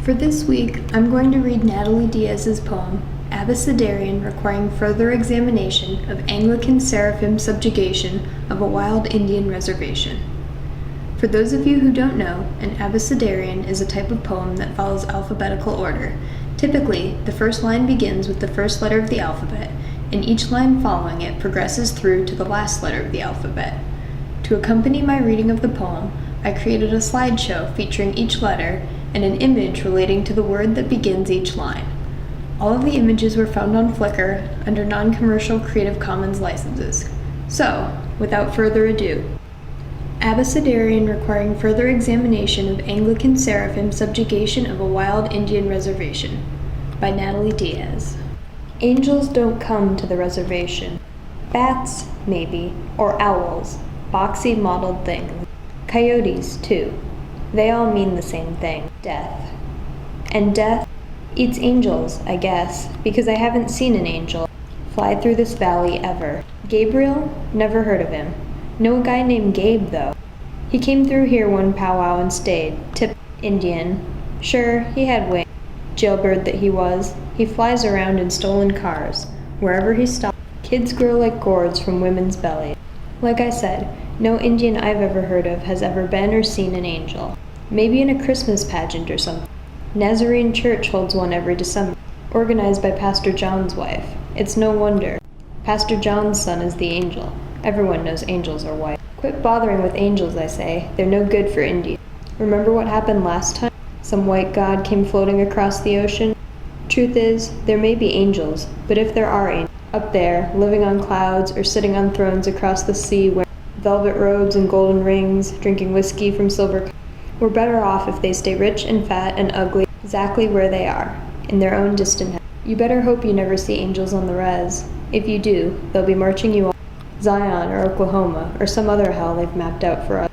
For this week, I'm going to read Natalie Diaz's poem, Abecedarian, requiring further examination of Anglican seraphim subjugation of a wild Indian reservation. For those of you who don't know, an abecedarian is a type of poem that follows alphabetical order. Typically, the first line begins with the first letter of the alphabet, and each line following it progresses through to the last letter of the alphabet. To accompany my reading of the poem, I created a slideshow featuring each letter and an image relating to the word that begins each line. All of the images were found on Flickr under non-commercial Creative Commons licenses. So, without further ado, Abecedarian, requiring further examination of Anglican seraphim subjugation of a wild Indian reservation, by Natalie Diaz. Angels don't come to the reservation. Bats, maybe, or owls, boxy mottled things. Coyotes, too. They all mean the same thing, death. And death eats angels, I guess, because I haven't seen an angel fly through this valley ever. Gabriel? Never heard of him. Know a guy named Gabe, though. He came through here one powwow and stayed. Tip Indian. Sure, he had wings. Jailbird that he was. He flies around in stolen cars. Wherever he stops, kids grow like gourds from women's bellies. Like I said, no Indian I've ever heard of has ever been or seen an angel. Maybe in a Christmas pageant or something. Nazarene Church holds one every December, organized by Pastor John's wife. It's no wonder. Pastor John's son is the angel. Everyone knows angels are white. Quit bothering with angels, I say. They're no good for Indians. Remember what happened last time? Some white god came floating across the ocean? Truth is, there may be angels, but if there are angels, up there, living on clouds or sitting on thrones across the sea wearing velvet robes and golden rings, drinking whiskey from silver cups, we're better off if they stay rich and fat and ugly exactly where they are, in their own distant heaven. You better hope you never see angels on the res. If you do, they'll be marching you on Zion or Oklahoma or some other hell they've mapped out for us.